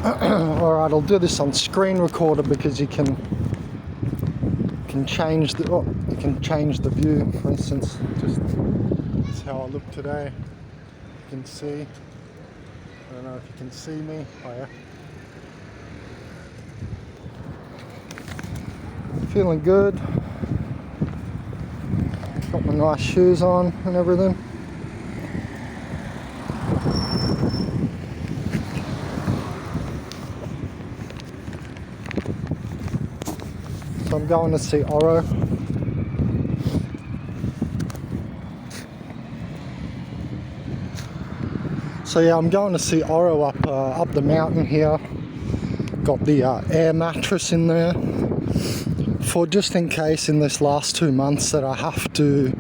Alright, I'll do this on screen recorder because you can change the view. For instance, just this is how I look today. You can see. I don't know if you can see me. Oh yeah. Feeling good. Got my nice shoes on and everything. So I'm going to see Oro. So yeah, I'm going to see Oro up the mountain here. Got the air mattress in there for just in case in this last 2 months that I have to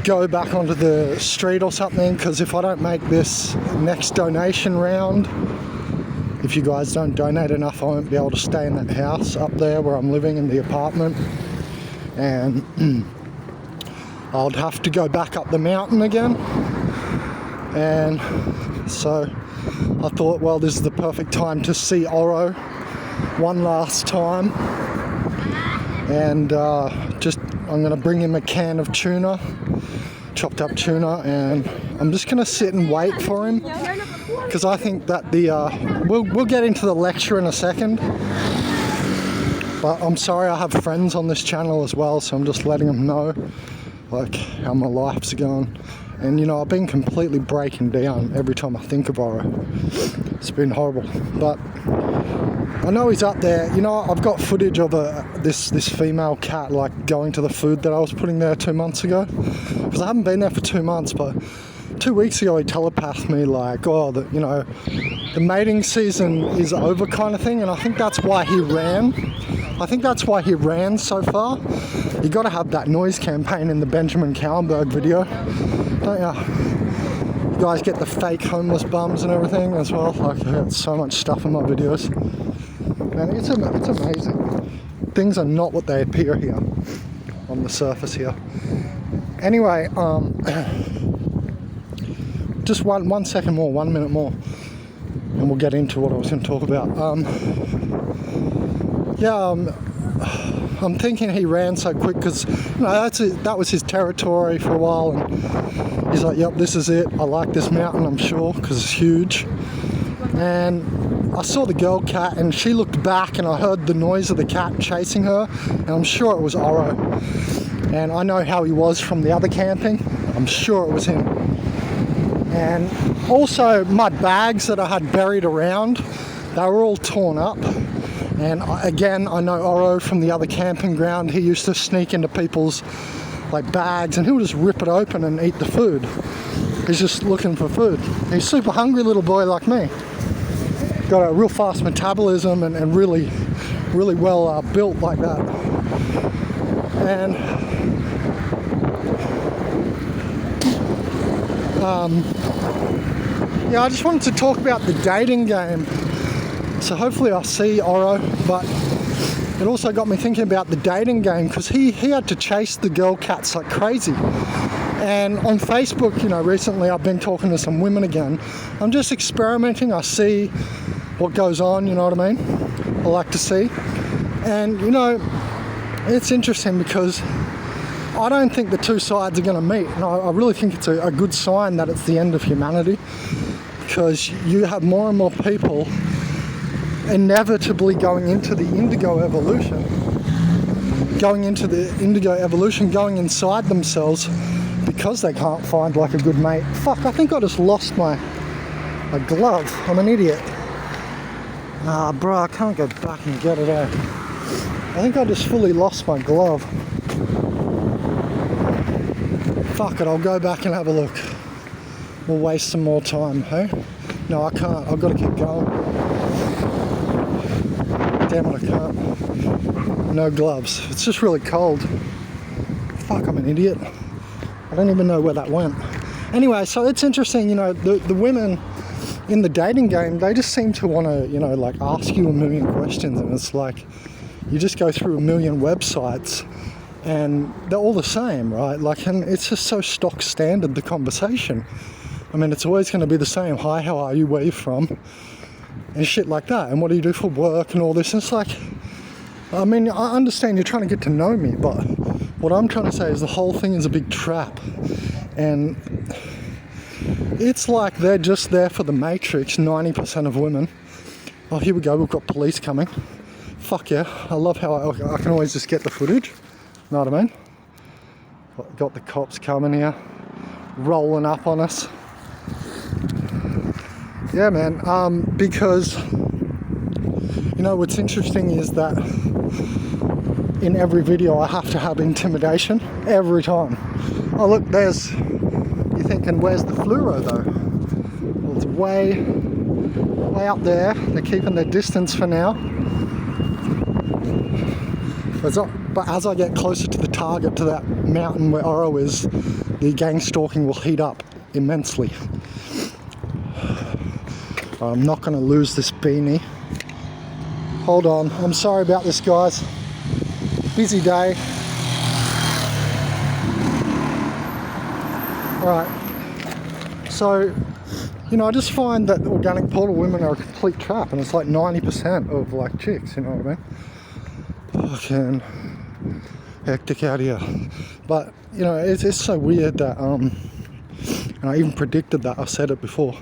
go back onto the street or something, because if I don't make this next donation round, if you guys don't donate enough, I won't be able to stay in that house up there where I'm living in the apartment, and I'd have to go back up the mountain again. And so I thought, well, this is the perfect time to see Oro one last time, and I'm gonna bring him a can of tuna, chopped up tuna, and I'm just gonna sit and wait for him, because I think that we'll get into the lecture in a second, but I'm sorry, I have friends on this channel as well, so I'm just letting them know like how my life's going. And you know, I've been completely breaking down every time I think of Oro. It's been horrible, but I know he's up there. You know, I've got footage of this female cat like going to the food that I was putting there 2 months ago, because I haven't been there for 2 months, but 2 weeks ago he telepathed me like, oh, the mating season is over kind of thing, and I think that's why he ran. I think that's why he ran so far. You got to have that noise campaign in the Benjamin Cowlenberg video, don't ya? You guys get the fake homeless bums and everything as well. Like, I got so much stuff in my videos. Man, it's amazing. Things are not what they appear here on the surface here. Anyway, just one second more, 1 minute more, and we'll get into what I was going to talk about. I'm thinking he ran so quick because, you know, that was his territory for a while, and he's like, yep, this is it. I like this mountain, I'm sure, because it's huge. And I saw the girl cat, and she looked back, and I heard the noise of the cat chasing her, and I'm sure it was Oro. And I know how he was from the other camping. I'm sure it was him. And also my bags that I had buried around, they were all torn up. And again, I know Oro from the other camping ground. He used to sneak into people's like bags, and he'll just rip it open and eat the food. He's just looking for food. He's a super hungry little boy like me. Got a real fast metabolism and really, really well built like that. And yeah, I just wanted to talk about the dating game. So hopefully I'll see Oro, but it also got me thinking about the dating game, because he had to chase the girl cats like crazy. And on Facebook, you know, recently I've been talking to some women again. I'm just experimenting. I see what goes on, you know what I mean? I like to see. And, you know, it's interesting because I don't think the two sides are going to meet. And I really think it's a good sign that it's the end of humanity, because you have more and more people inevitably going into the indigo evolution, going inside themselves because they can't find like a good mate. Fuck, I think I just lost my glove. I'm an idiot. Bro, I can't go back and get it out. I think I just fully lost my glove. Fuck it, I'll go back and have a look. We'll waste some more time, hey? No, I can't. I've got to keep going. Damn it, I can't. No gloves. It's just really cold. Fuck, I'm an idiot. I don't even know where that went. Anyway, so it's interesting, you know, the women in the dating game, they just seem to want to, you know, like ask you a million questions, and it's like you just go through a million websites and they're all the same, right? Like, and it's just so stock standard, the conversation. I mean, it's always going to be the same. Hi, how are you? Where are you from? And shit like that. And what do you do for work and all this? And it's like, I mean, I understand you're trying to get to know me, but what I'm trying to say is the whole thing is a big trap. And it's like they're just there for the Matrix, 90% of women. Oh, here we go, we've got police coming. Fuck yeah, I love how I can always just get the footage. Know what I mean? Got the cops coming here, rolling up on us. Yeah, man, because, you know, what's interesting is that in every video I have to have intimidation, every time. Oh look, there's, you're thinking, where's the fluoro though? Well, it's way out there. They're keeping their distance for now. But as I get closer to the target, to that mountain where Oro is, the gang stalking will heat up immensely. I'm not going to lose this beanie. Hold on, I'm sorry about this, guys. Busy day. Alright, so, you know, I just find that organic portal women are a complete trap, and it's like 90% of like chicks, you know what I mean? Fucking hectic out here. But, you know, it's so weird that, and I even predicted that, I said it before.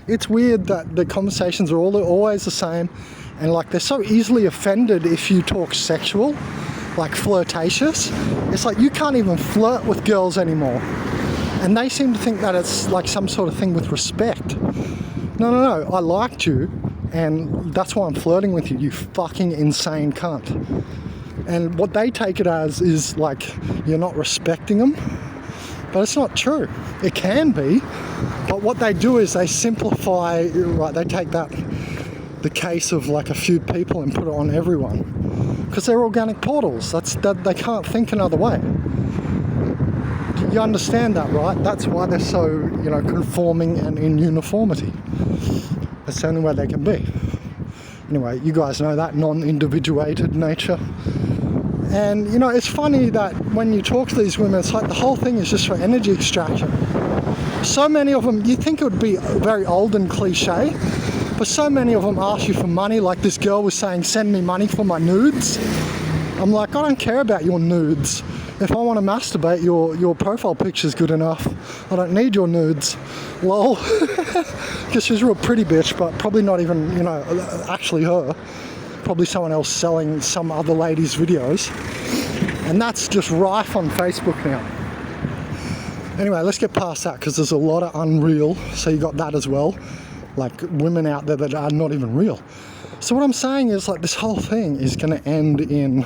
It's weird that the conversations are always the same, and like they're so easily offended if you talk sexual, like flirtatious. It's like you can't even flirt with girls anymore, and they seem to think that it's like some sort of thing with respect. No, I liked you, and that's why I'm flirting with you, you fucking insane cunt. And what they take it as is like you're not respecting them, but it's not true. It can be, but what they do is they simplify, right, they take the case of like a few people and put it on everyone, because they're organic portals. That they can't think another way. You understand that, right? That's why they're so, you know, conforming and in uniformity. That's the only way they can be. Anyway, you guys know that non-individuated nature. And, you know, it's funny that when you talk to these women, it's like the whole thing is just for energy extraction. So many of them, you think it would be very old and cliche, but so many of them ask you for money. Like this girl was saying, send me money for my nudes. I'm like, I don't care about your nudes. If I want to masturbate, your profile picture's good enough. I don't need your nudes. Lol. Because she's a real pretty bitch, but probably not even, you know, actually her. Probably someone else selling some other lady's videos. And that's just rife on Facebook now. Anyway, let's get past that, because there's a lot of unreal. So you got that as well. Like women out there that are not even real. So what I'm saying is, like, this whole thing is going to end in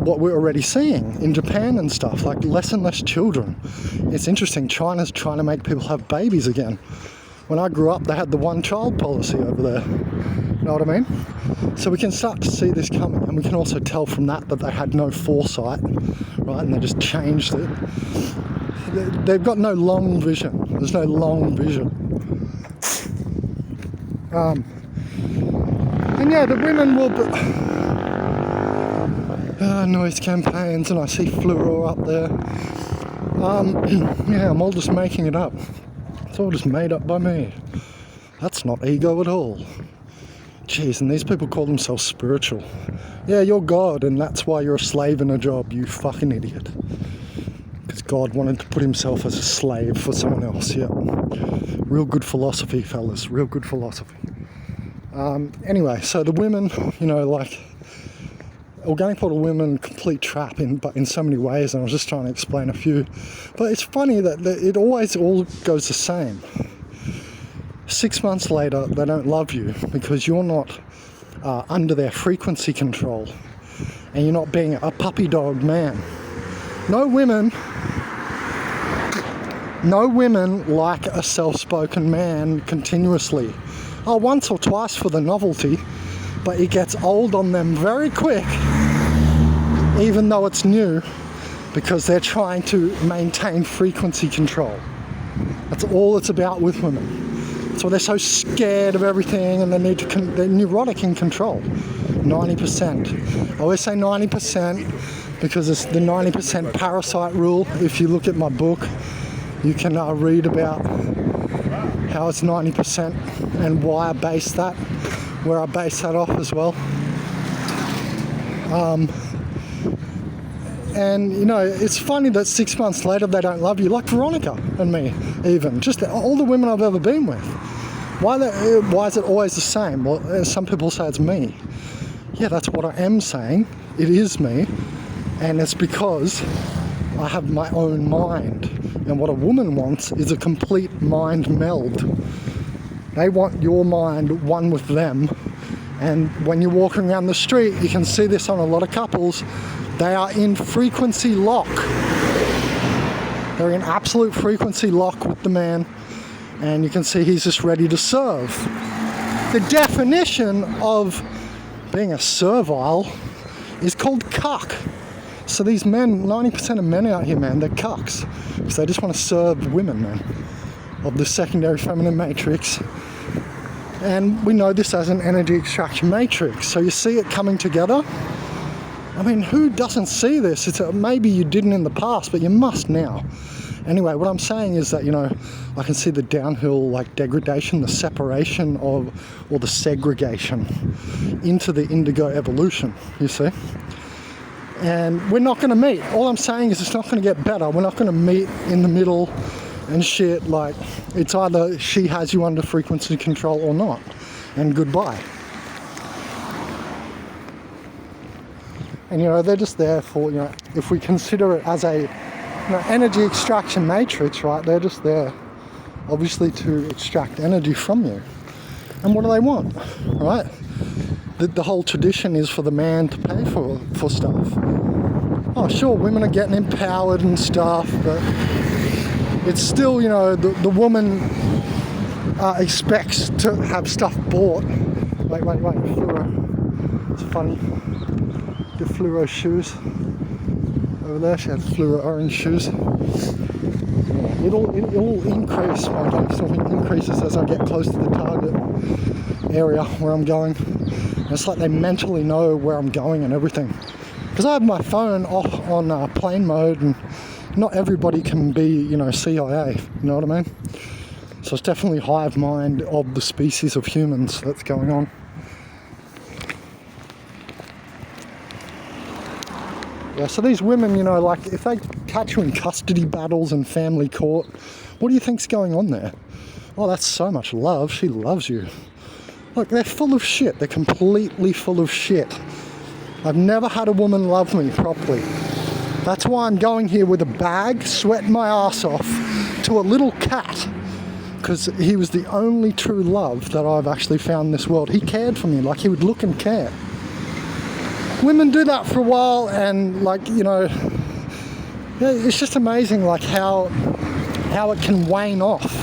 what we're already seeing in Japan and stuff, like less and less children. It's interesting, China's trying to make people have babies again. When I grew up, they had the one-child policy over there. You know what I mean? So we can start to see this coming, and we can also tell from that they had no foresight, right? And they just changed it. They've got no long vision. There's no long vision. And yeah, the women will noise campaigns, and I see fluoro up there. Yeah, I'm all just making it up. It's all just made up by me. That's not ego at all. Jeez, and these people call themselves spiritual. Yeah, you're God, and that's why you're a slave in a job, you fucking idiot. Because God wanted to put himself as a slave for someone else, yeah. Real good philosophy, fellas, real good philosophy. Anyway, so the women, you know, like, organic portal women, complete trap but in so many ways, and I was just trying to explain a few. But it's funny that it always all goes the same. 6 months later, they don't love you because you're not under their frequency control, and you're not being a puppy dog man. No women like a self-spoken man continuously. Oh, once or twice for the novelty, but it gets old on them very quick, even though it's new, because they're trying to maintain frequency control. That's all it's about with women. So they're so scared of everything, and they're neurotic in control. 90%. I always say 90%, because it's the 90% parasite rule. If you look at my book, you can read about how it's 90% and why I base that, where I base that off as well. And you know, it's funny that 6 months later they don't love you, like Veronica and me, even just all the women I've ever been with. Why is it always the same? Well, some people say it's me. Yeah, that's what I am saying. It is me, and it's because I have my own mind. And what a woman wants is a complete mind meld. They want your mind one with them. And when you're walking around the street, you can see this on a lot of couples. They are in frequency lock. They're in absolute frequency lock with the man. And you can see he's just ready to serve. The definition of being a servile is called cuck. So these men, 90% of men out here, man, they're cucks. Because they just want to serve women, man, of the secondary feminine matrix. And we know this as an energy extraction matrix. So you see it coming together. I mean, who doesn't see this? Maybe you didn't in the past, but you must now. Anyway, what I'm saying is that, you know, I can see the downhill, like, degradation, the separation of, or the segregation into the indigo evolution, you see? And we're not going to meet. All I'm saying is it's not going to get better. We're not going to meet in the middle and shit. Like, it's either she has you under frequency control or not. And goodbye. And, you know, they're just there for, you know, if we consider it as a, you know, energy extraction matrix, right? They're just there, obviously, to extract energy from you. And what do they want, right? The whole tradition is for the man to pay for stuff. Oh, sure, women are getting empowered and stuff, but it's still, you know, the woman expects to have stuff bought. Wait, fluoro. It's funny. The fluoro shoes. Over there, she had fluoro orange shoes. It'll increase. My density increases as I get close to the target area where I'm going. And it's like they mentally know where I'm going and everything. Because I have my phone off on plane mode, and not everybody can be, you know, CIA. You know what I mean? So it's definitely hive mind of the species of humans that's going on. Yeah, so these women, you know, like, if they catch you in custody battles and family court, what do you think's going on there? Oh, that's so much love. She loves you. Look, they're full of shit. They're completely full of shit. I've never had a woman love me properly. That's why I'm going here with a bag, sweating my ass off, to a little cat. Because he was the only true love that I've actually found in this world. He cared for me, like he would look and care. Women do that for a while, and, like, you know, it's just amazing, like, how it can wane off.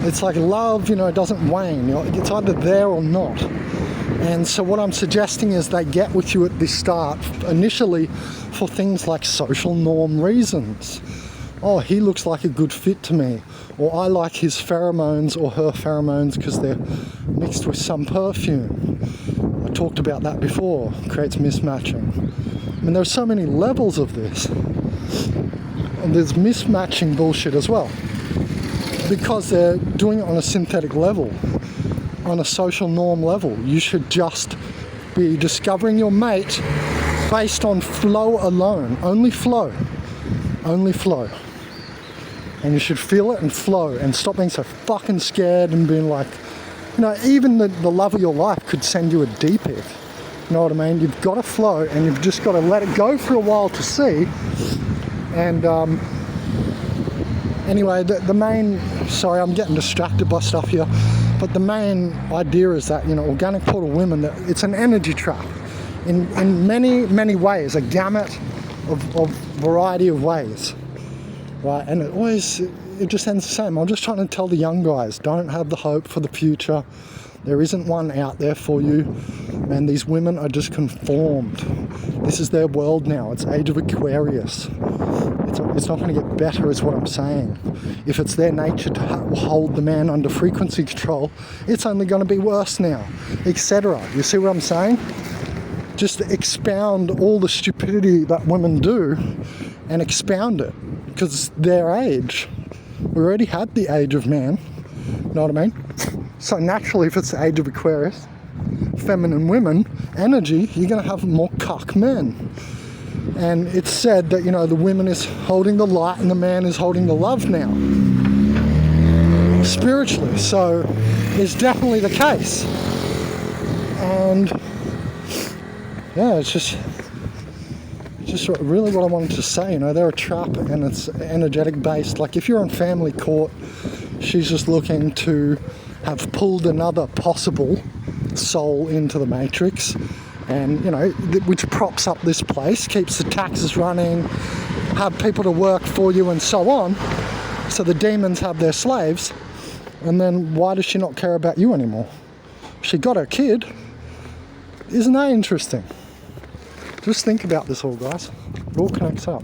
It's like love, you know, doesn't wane. You know, it's either there or not. And so what I'm suggesting is they get with you at the start, initially, for things like social norm reasons. Oh, he looks like a good fit to me. Or I like his pheromones or her pheromones because they're mixed with some perfume. I talked about that before. Creates mismatching. I mean, there's so many levels of this. And there's mismatching bullshit as well. Because they're doing it on a synthetic level, on a social norm level. You should just be discovering your mate based on flow alone. Only flow. Only flow. And you should feel it and flow, and stop being so fucking scared and being like, you know, even the love of your life could send you a D-pic. You know what I mean? You've got to flow, and you've just got to let it go for a while to see. And anyway, the main, sorry, I'm getting distracted by stuff here, but the main idea is that, you know, organic portal women, that it's an energy trap in many, many ways, a gamut of variety of ways, right? And it just ends the same. I'm just trying to tell the young guys, don't have the hope for the future. There isn't one out there for you. Man, these women are just conformed. This is their world now. It's Age of Aquarius. It's not going to get better, is what I'm saying. If it's their nature to hold the man under frequency control, it's only going to be worse now, etc. You see what I'm saying? just expound all the stupidity that women do and expound it, because their age. We already had the age of man, you know what I mean? So naturally, if it's the age of Aquarius, feminine women, energy, you're going to have more cuck men. And it's said that, you know, the woman is holding the light and the man is holding the love now, spiritually. So it's definitely the case. And yeah, it's just really what I wanted to say. You know, they're a trap and it's energetic based. Like if you're on family court, she's just looking to have pulled another possible soul into the matrix, and you know, which props up this place, keeps the taxes running, have people to work for you and so on, so the demons have their slaves. And then why does she not care about you anymore? She got her kid. Isn't that interesting? Just think about this all, guys. It all connects up.